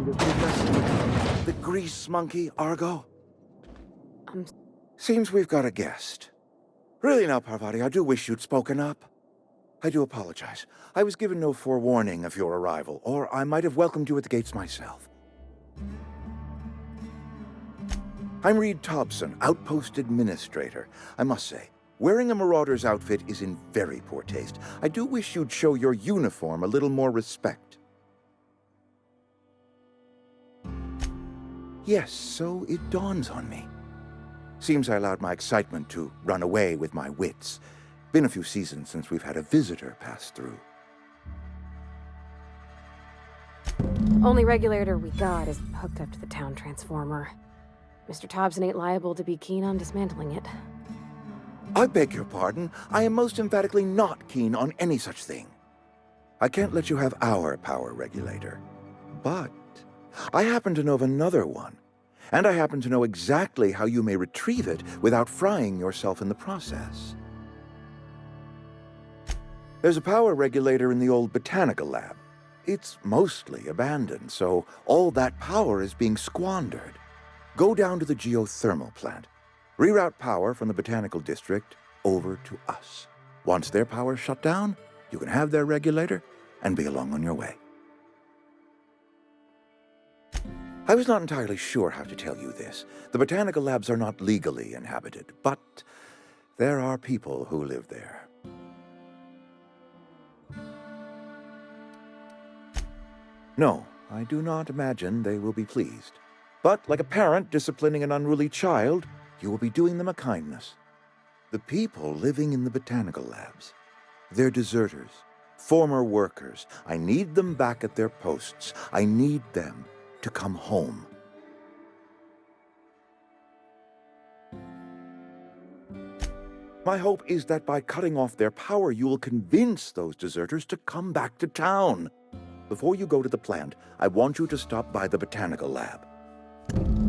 The grease monkey, Argo? Um, Seems we've got a guest. Really now, Parvati, I do wish you'd spoken up. I do apologize. I was given no forewarning of your arrival, or I might have welcomed you at the gates myself. I'm Reed Thompson, Outpost Administrator. I must say, wearing a marauder's outfit is in very poor taste. I do wish you'd show your uniform a little more respect. Yes, so it dawns on me. Seems I allowed my excitement to run away with my wits. Been a few seasons since we've had a visitor pass through. Only regulator we got is hooked up to the town transformer. Mr. Thompson ain't liable to be keen on dismantling it. I beg your pardon. I am most emphatically not keen on any such thing. I can't let you have our power regulator. But I happen to know of another one. And I happen to know exactly how you may retrieve it without frying yourself in the process. There's a power regulator in the old botanical lab. It's mostly abandoned, so all that power is being squandered. Go down to the geothermal plant. Reroute power from the botanical district over to us. Once their power's shut down, you can have their regulator and be along on your way. I was not entirely sure how to tell you this. The botanical labs are not legally inhabited, but there are people who live there. No, I do not imagine they will be pleased. But like a parent disciplining an unruly child, you will be doing them a kindness. The people living in the botanical labs, they're deserters, former workers. I need them back at their posts. I need them to come home. My hope is that by cutting off their power, you will convince those deserters to come back to town. Before you go to the plant, I want you to stop by the botanical lab.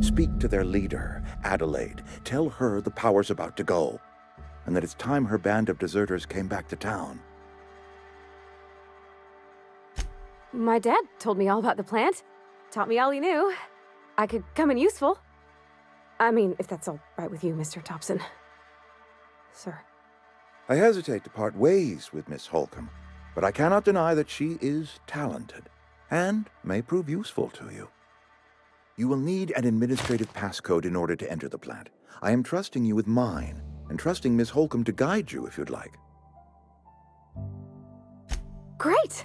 Speak to their leader, Adelaide. Tell her the power's about to go, and that it's time her band of deserters came back to town. My dad told me all about the plant. Taught me all he knew. I could come in useful. I mean, if that's all right with you, Mr. Thompson. Sir. I hesitate to part ways with Miss Holcomb, but I cannot deny that she is talented and may prove useful to you. You will need an administrative passcode in order to enter the plant. I am trusting you with mine, and trusting Miss Holcomb to guide you if you'd like. Great!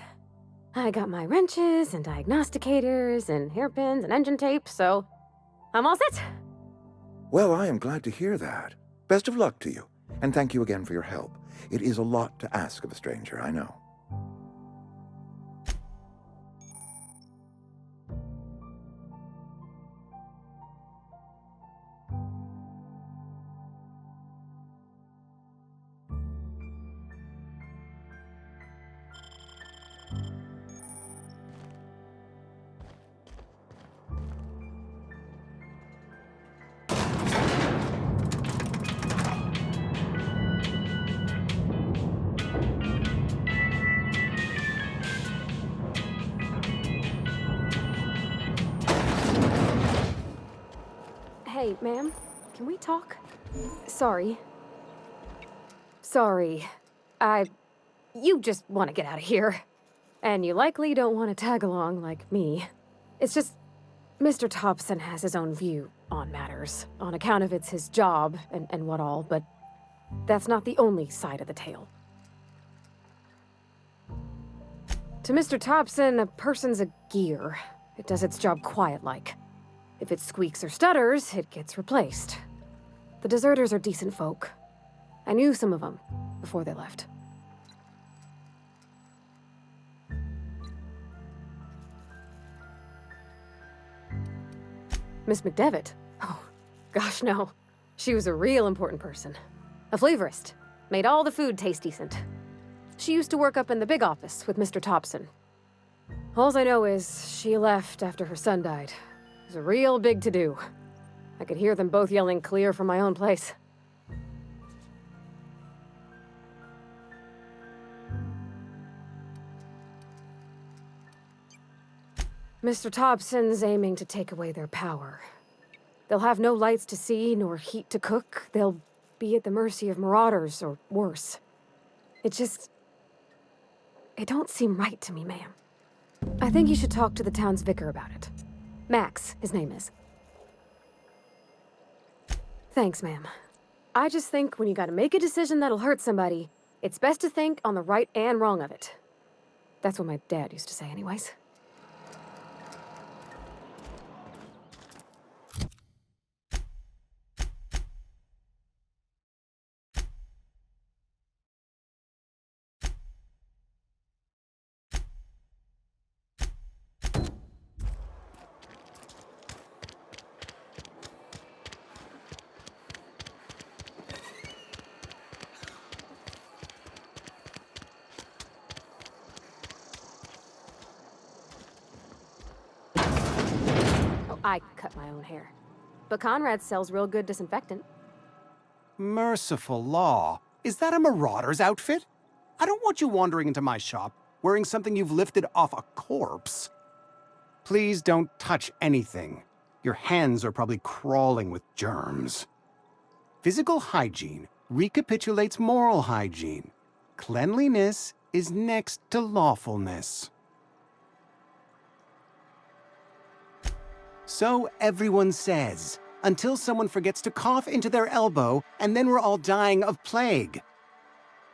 I got my wrenches and diagnosticators and hairpins and engine tape, so I'm all set. Well, I am glad to hear that. Best of luck to you, and thank you again for your help. It is a lot to ask of a stranger, I know. Hey, ma'am, can we talk? Sorry. You just want to get out of here. And you likely don't want to tag along like me. It's just, Mr. Thompson has his own view on matters, on account of it's his job and what all, but that's not the only side of the tale. To Mr. Thompson, a person's a gear. It does its job quiet-like. If it squeaks or stutters, it gets replaced. The deserters are decent folk. I knew some of them before they left. Miss McDevitt? Oh, gosh, no. She was a real important person. A flavorist. Made all the food taste decent. She used to work up in the big office with Mr. Thompson. All I know is she left after her son died. It was a real big to-do. I could hear them both yelling clear from my own place. Mr. Thompson's aiming to take away their power. They'll have no lights to see, nor heat to cook. They'll be at the mercy of marauders, or worse. It don't seem right to me, ma'am. I think you should talk to the town's vicar about it. Max, his name is. Thanks, ma'am. I just think when you gotta make a decision that'll hurt somebody, it's best to think on the right and wrong of it. That's what my dad used to say anyways. I cut my own hair. But Conrad sells real good disinfectant. Merciful law. Is that a marauder's outfit? I don't want you wandering into my shop wearing something you've lifted off a corpse. Please don't touch anything. Your hands are probably crawling with germs. Physical hygiene recapitulates moral hygiene. Cleanliness is next to lawfulness. So everyone says, until someone forgets to cough into their elbow, and then we're all dying of plague.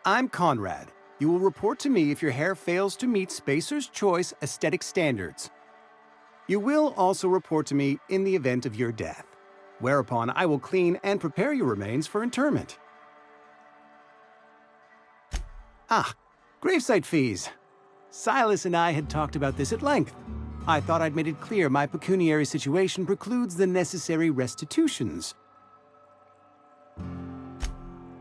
I'm Conrad. You will report to me if your hair fails to meet Spacer's Choice aesthetic standards. You will also report to me in the event of your death, whereupon I will clean and prepare your remains for interment. Gravesite fees. Silas and I had talked about this at length. I thought I'd made it clear my pecuniary situation precludes the necessary restitutions.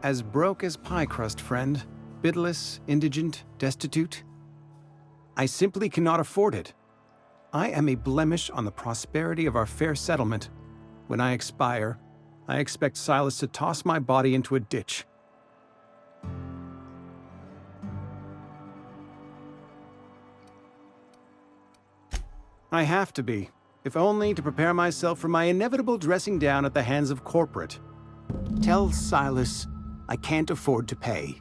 As broke as pie crust, friend. Bidless, indigent, destitute. I simply cannot afford it. I am a blemish on the prosperity of our fair settlement. When I expire, I expect Silas to toss my body into a ditch. I have to be, if only to prepare myself for my inevitable dressing down at the hands of corporate. Tell Silas I can't afford to pay,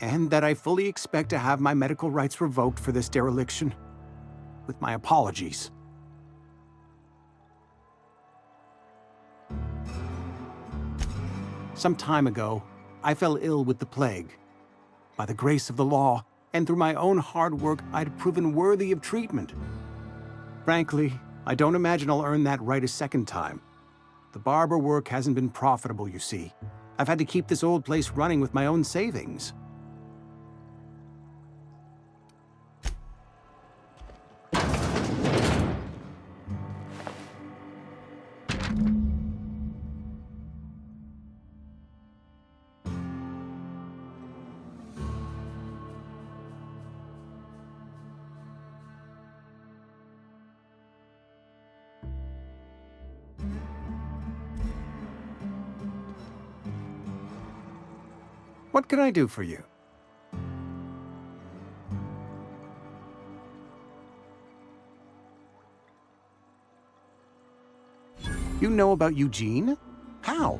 and that I fully expect to have my medical rights revoked for this dereliction. With my apologies. Some time ago, I fell ill with the plague. By the grace of the law, and through my own hard work, I'd proven worthy of treatment. Frankly, I don't imagine I'll earn that right a second time. The barber work hasn't been profitable, you see. I've had to keep this old place running with my own savings. What can I do for you? You know about Eugene? How?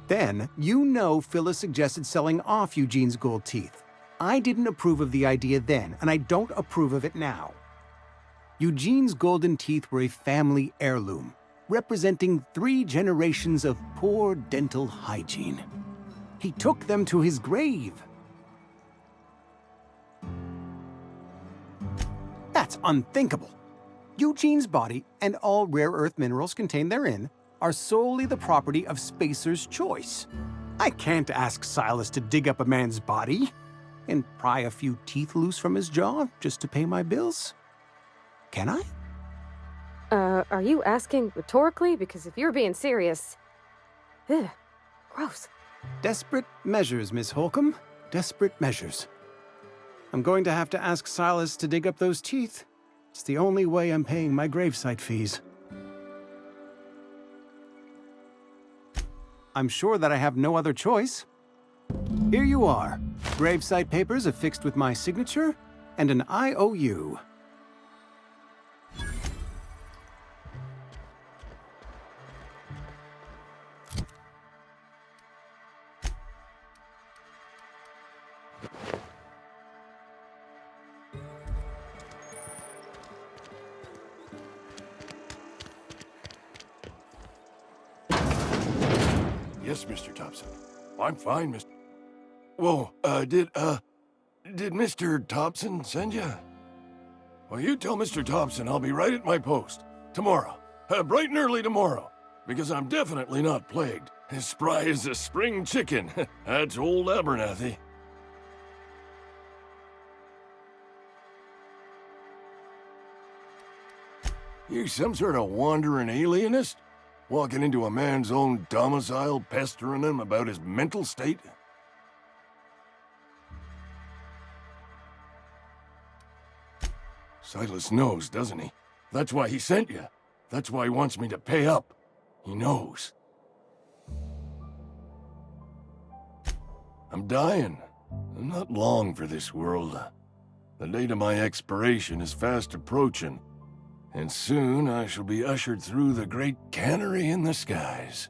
Then, you know Phyllis suggested selling off Eugene's gold teeth. I didn't approve of the idea then, and I don't approve of it now. Eugene's golden teeth were a family heirloom, representing 3 generations of poor dental hygiene. He took them to his grave. That's unthinkable. Eugene's body and all rare earth minerals contained therein are solely the property of Spacer's Choice. I can't ask Silas to dig up a man's body and pry a few teeth loose from his jaw just to pay my bills. Can I? Are you asking rhetorically? Because if you're being serious... Ugh, gross. Desperate measures, Miss Holcomb. Desperate measures. I'm going to have to ask Silas to dig up those teeth. It's the only way I'm paying my gravesite fees. I'm sure that I have no other choice. Here you are. Gravesite papers affixed with my signature, and an IOU. Yes, Mr. Thompson. I'm fine, Mr. Whoa, did Mr. Thompson send you? Well, you tell Mr. Thompson I'll be right at my post. Tomorrow. Bright and early tomorrow. Because I'm definitely not plagued. As spry as a spring chicken. That's old Abernathy. You some sort of wandering alienist? Walking into a man's own domicile, pestering him about his mental state? Silas knows, doesn't he? That's why he sent you. That's why he wants me to pay up. He knows. I'm dying. I'm not long for this world. The date of my expiration is fast approaching. And soon I shall be ushered through the great cannery in the skies.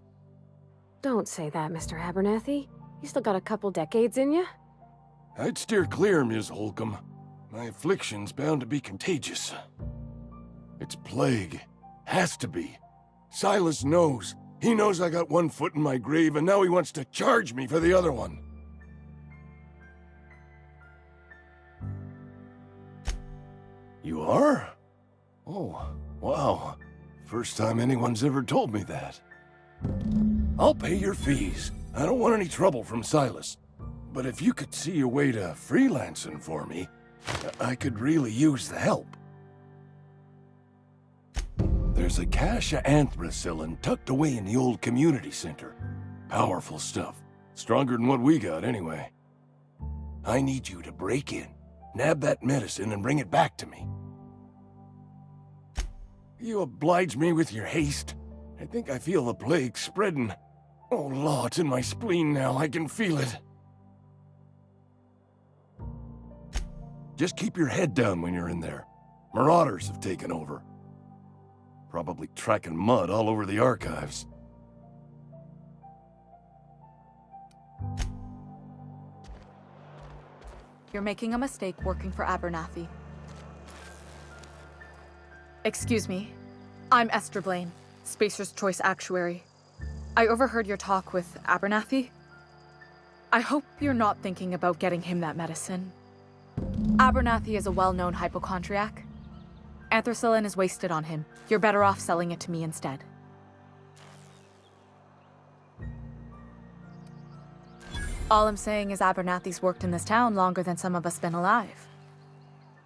Don't say that, Mr. Abernathy. You still got a couple decades in you. I'd steer clear, Ms. Holcomb. My affliction's bound to be contagious. It's plague. Has to be. Silas knows. He knows I got one foot in my grave, and now he wants to charge me for the other one. You are? Oh, wow. First time anyone's ever told me that. I'll pay your fees. I don't want any trouble from Silas. But if you could see a way to freelancing for me, I could really use the help. There's a cache of anthracillin tucked away in the old community center. Powerful stuff. Stronger than what we got, anyway. I need you to break in, nab that medicine, and bring it back to me. You oblige me with your haste. I think I feel the plague spreading. Oh, law, it's in my spleen now. I can feel it. Just keep your head down when you're in there. Marauders have taken over. Probably tracking mud all over the archives. You're making a mistake working for Abernathy. Excuse me. I'm Esther Blaine, Spacer's Choice Actuary. I overheard your talk with Abernathy. I hope you're not thinking about getting him that medicine. Abernathy is a well-known hypochondriac. Anthracillin is wasted on him. You're better off selling it to me instead. All I'm saying is Abernathy's worked in this town longer than some of us been alive.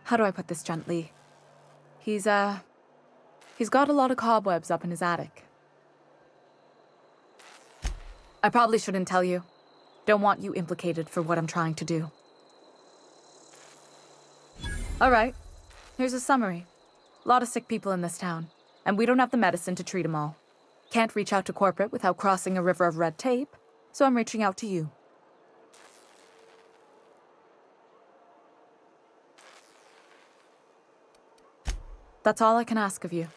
How do I put this gently? He's got a lot of cobwebs up in his attic. I probably shouldn't tell you. Don't want you implicated for what I'm trying to do. All right, here's a summary. A lot of sick people in this town, and we don't have the medicine to treat them all. Can't reach out to corporate without crossing a river of red tape, so I'm reaching out to you. That's all I can ask of you.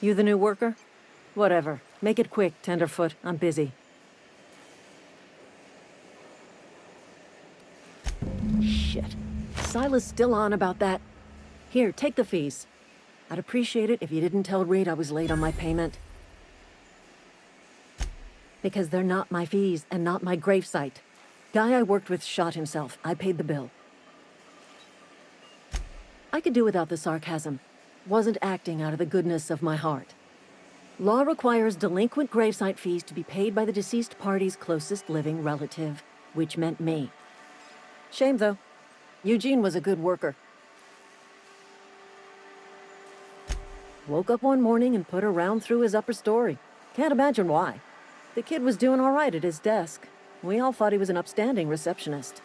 You the new worker? Whatever. Make it quick, Tenderfoot. I'm busy. Shit. Silas still on about that. Here, take the fees. I'd appreciate it if you didn't tell Reed I was late on my payment. Because they're not my fees and not my gravesite. Guy I worked with shot himself. I paid the bill. I could do without the sarcasm. Wasn't acting out of the goodness of my heart. Law requires delinquent gravesite fees to be paid by the deceased party's closest living relative, which meant me. Shame, though. Eugene was a good worker. Woke up one morning and put her round through his upper story. Can't imagine why. The kid was doing all right at his desk. We all thought he was an upstanding receptionist.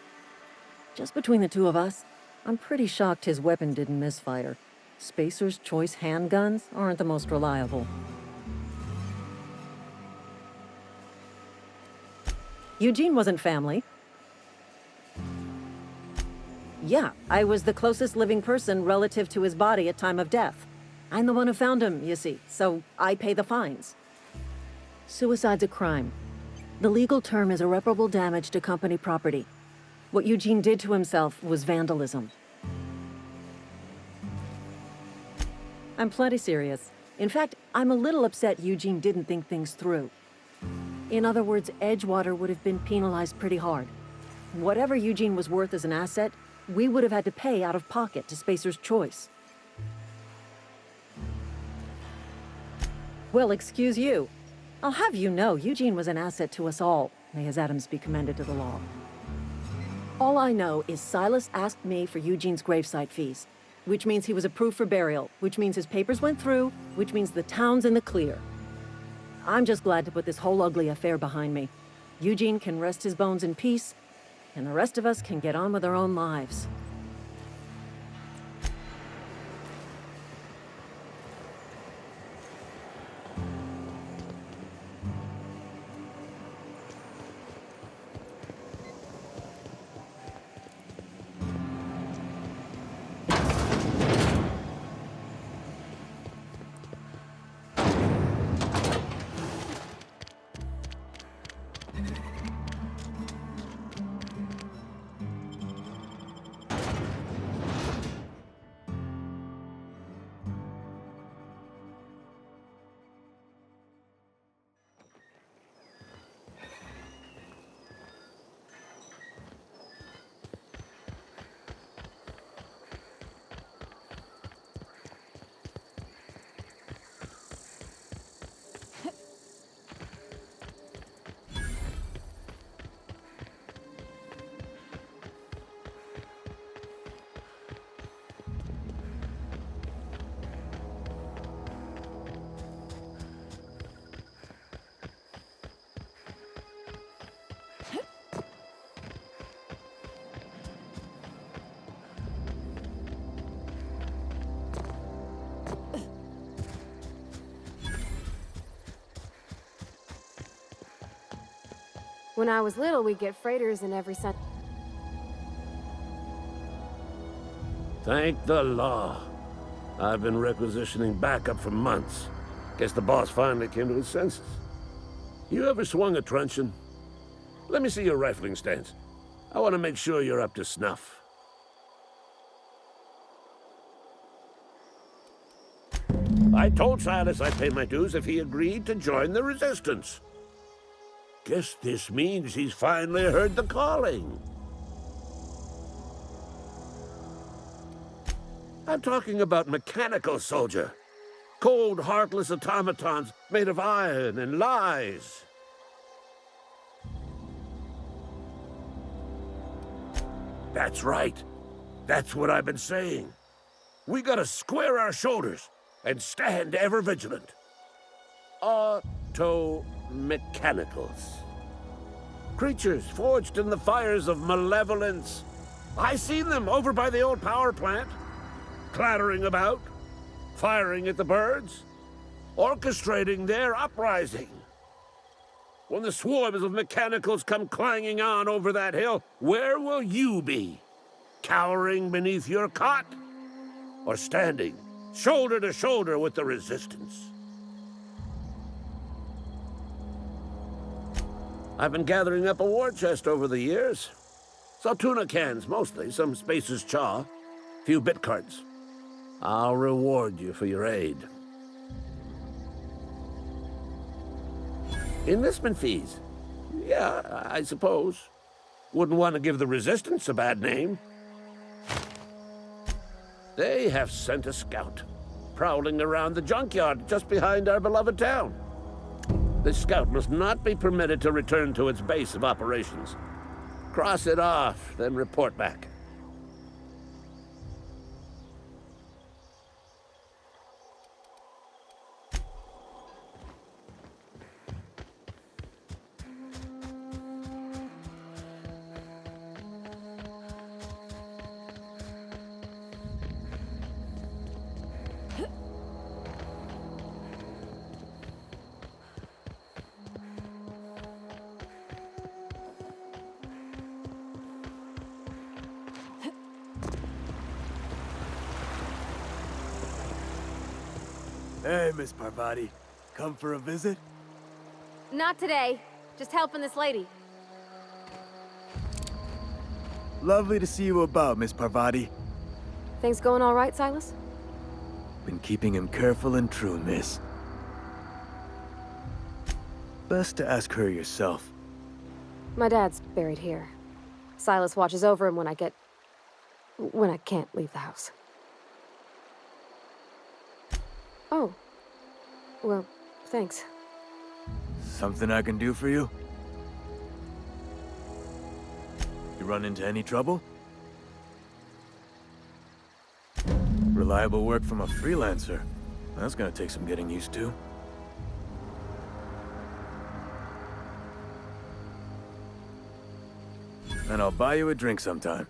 Just between the two of us, I'm pretty shocked his weapon didn't misfire. Spacer's Choice handguns aren't the most reliable. Eugene wasn't family. Yeah, I was the closest living person relative to his body at time of death. I'm the one who found him, you see, so I pay the fines. Suicide's a crime. The legal term is irreparable damage to company property. What Eugene did to himself was vandalism. I'm plenty serious. In fact, I'm a little upset Eugene didn't think things through. In other words, Edgewater would have been penalized pretty hard. Whatever Eugene was worth as an asset, we would have had to pay out of pocket to Spacer's Choice. Well, excuse you. I'll have you know, Eugene was an asset to us all. May his atoms be commended to the law. All I know is Silas asked me for Eugene's gravesite fees, which means he was approved for burial, which means his papers went through, which means the town's in the clear. I'm just glad to put this whole ugly affair behind me. Eugene can rest his bones in peace, and the rest of us can get on with our own lives. When I was little, we'd get freighters in every Sunday. Thank the law. I've been requisitioning backup for months. Guess the boss finally came to his senses. You ever swung a truncheon? Let me see your rifling stance. I want to make sure you're up to snuff. I told Silas I'd pay my dues if he agreed to join the resistance. Guess this means he's finally heard the calling. I'm talking about mechanical soldier. Cold, heartless automatons made of iron and lies. That's right. That's what I've been saying. We gotta square our shoulders and stand ever vigilant. Auto-mechanicals. Creatures forged in the fires of malevolence. I seen them over by the old power plant, clattering about, firing at the birds, orchestrating their uprising. When the swarms of mechanicals come clanging on over that hill, where will you be? Cowering beneath your cot? Or standing shoulder to shoulder with the resistance? I've been gathering up a war chest over the years. Saw tuna cans mostly, some Spacer's chaw, few bit cards. I'll reward you for your aid. Enlistment fees? Yeah, I suppose. Wouldn't want to give the Resistance a bad name. They have sent a scout, prowling around the junkyard just behind our beloved town. This scout must not be permitted to return to its base of operations. Cross it off, then report back. Hey, Miss Parvati. Come for a visit? Not today. Just helping this lady. Lovely to see you about, Miss Parvati. Things going all right, Silas? Been keeping him careful and true, miss. Best to ask her yourself. My dad's buried here. Silas watches over him when I can't leave the house. Oh. Well, thanks. Something I can do for you? You run into any trouble? Reliable work from a freelancer. That's gonna take some getting used to. And I'll buy you a drink sometime.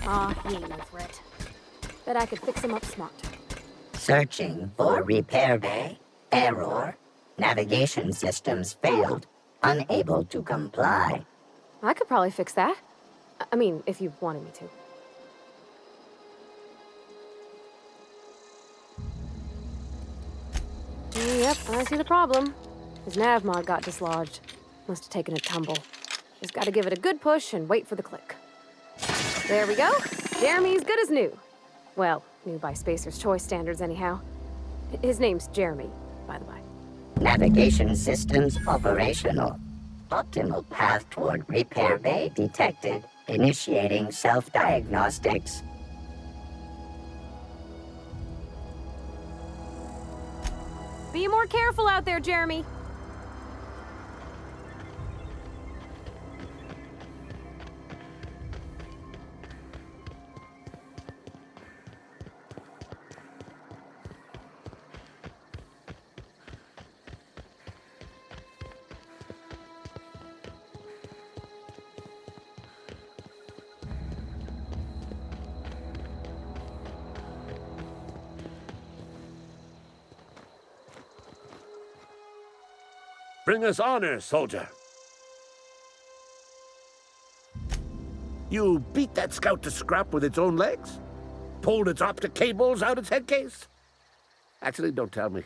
Aw, he ain't no threat. Bet I could fix him up smart. Searching for repair bay. Error. Navigation systems failed. Unable to comply. I could probably fix that. I mean, if you wanted me to. Yep, I see the problem. His nav mod got dislodged. Must have taken a tumble. Just gotta give it a good push and wait for the click. There we go. Jeremy's good as new. Well, new by Spacer's Choice standards anyhow. His name's Jeremy, by the way. Navigation systems operational. Optimal path toward repair bay detected. Initiating self-diagnostics. Be more careful out there, Jeremy. Bring us honor, soldier. You beat that scout to scrap with its own legs? Pulled its optic cables out its head case? Actually, don't tell me.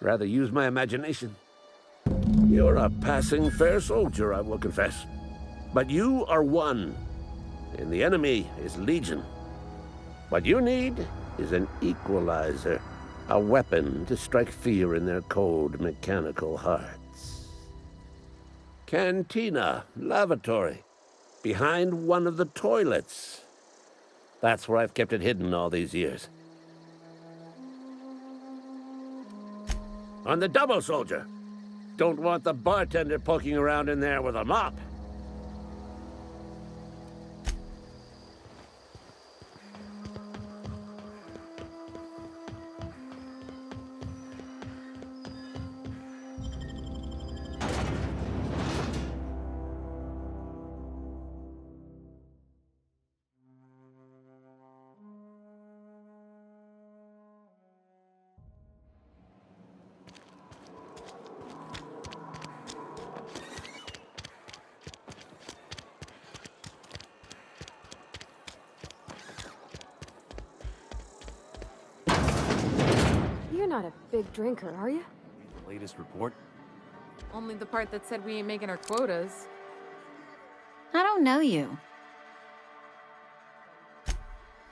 Rather use my imagination. You're a passing fair soldier, I will confess. But you are one, and the enemy is legion. What you need is an equalizer, a weapon to strike fear in their cold, mechanical hearts. Cantina, lavatory, behind one of the toilets. That's where I've kept it hidden all these years. On the double, soldier. Don't want the bartender poking around in there with a mop. not a big drinker, are you? Latest report? Only the part that said we ain't making our quotas. I don't know you.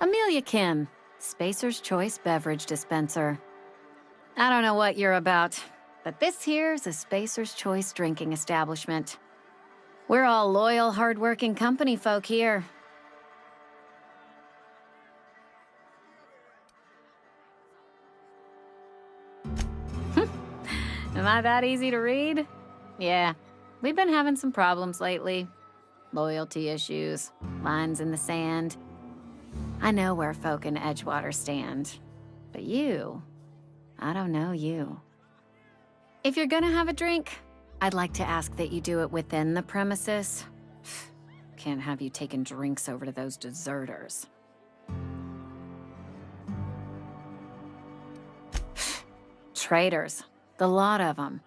Amelia Kim, Spacer's Choice Beverage Dispenser. I don't know what you're about, but this here's a Spacer's Choice drinking establishment. We're all loyal, hard-working company folk here. Am I that easy to read? Yeah, we've been having some problems lately. Loyalty issues, lines in the sand. I know where folk in Edgewater stand. But you, I don't know you. If you're gonna have a drink, I'd like to ask that you do it within the premises. Can't have you taking drinks over to those deserters. Traitors. The lot of them.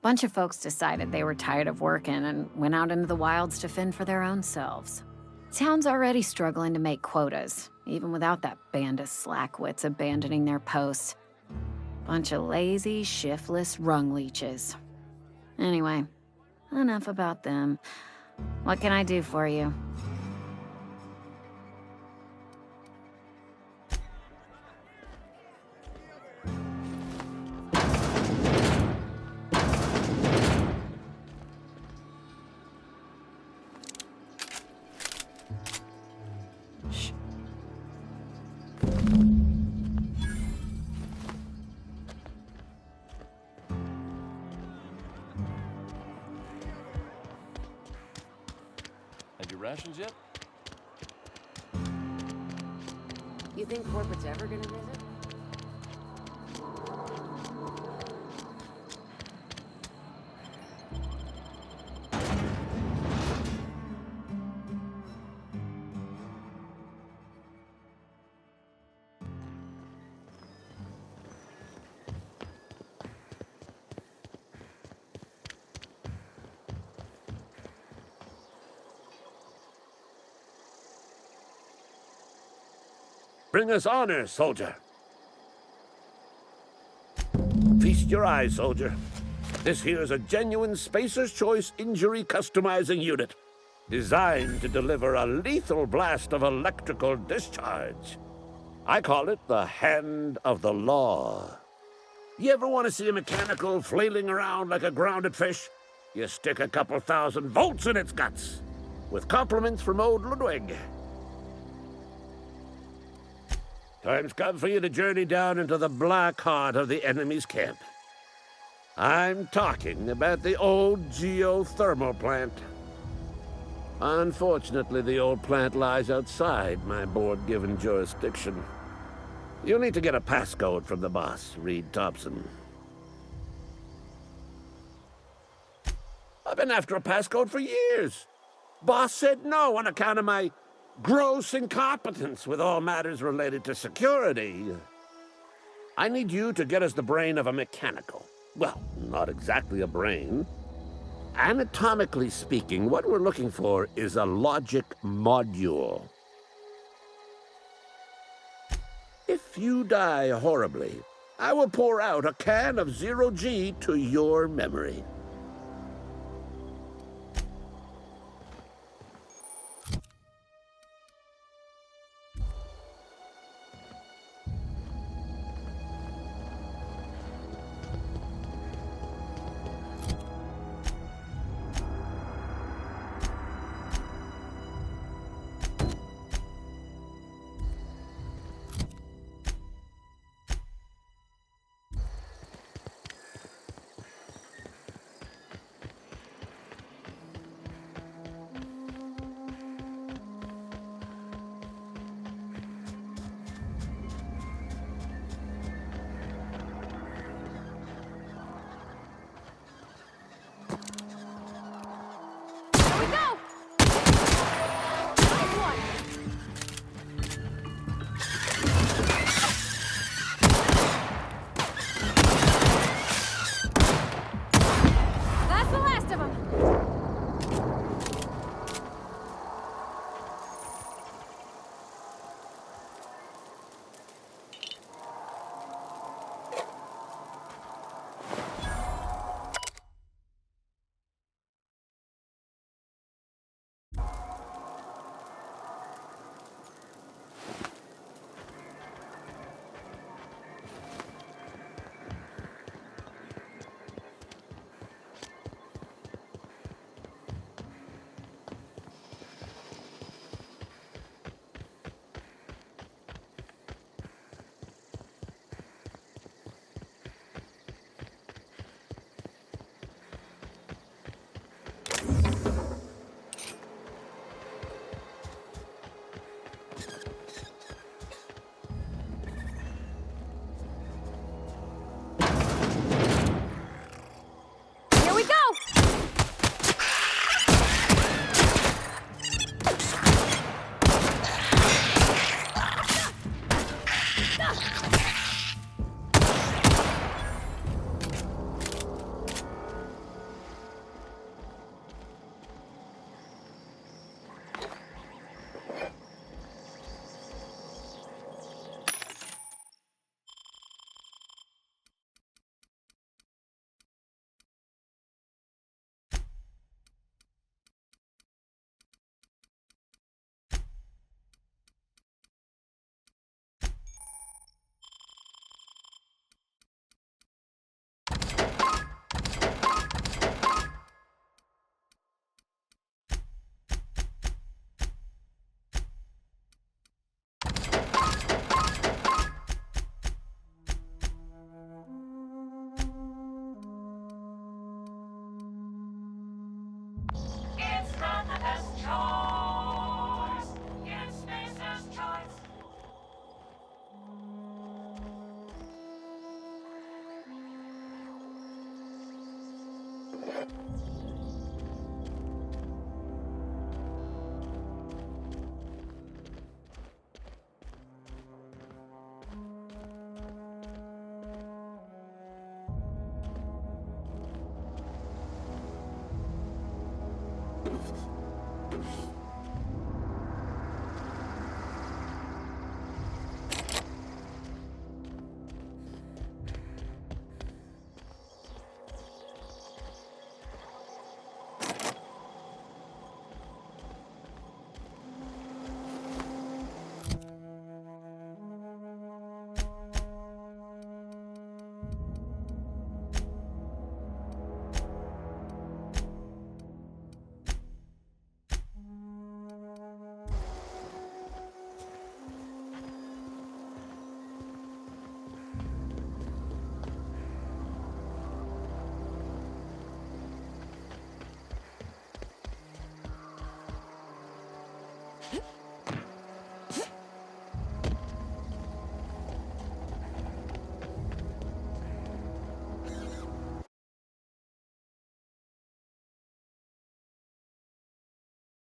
Bunch of folks decided they were tired of working and went out into the wilds to fend for their own selves. Town's already struggling to make quotas, even without that band of slackwits abandoning their posts. Bunch of lazy, shiftless rung leeches. Anyway, enough about them. What can I do for you? Had your rations yet? You think corporate's ever gonna visit? Bring us honor, soldier. Feast your eyes, soldier. This here is a genuine Spacer's Choice injury customizing unit, designed to deliver a lethal blast of electrical discharge. I call it the Hand of the Law. You ever want to see a mechanical flailing around like a grounded fish? You stick a couple thousand volts in its guts. With compliments from old Ludwig. Time's come for you to journey down into the black heart of the enemy's camp. I'm talking about the old geothermal plant. Unfortunately, the old plant lies outside my board-given jurisdiction. You'll need to get a passcode from the boss, Reed Thompson. I've been after a passcode for years. Boss said no on account of my gross incompetence with all matters related to security. I need you to get us the brain of a mechanical. Well, not exactly a brain. Anatomically speaking, what we're looking for is a logic module. If you die horribly, I will pour out a can of 0G to your memory.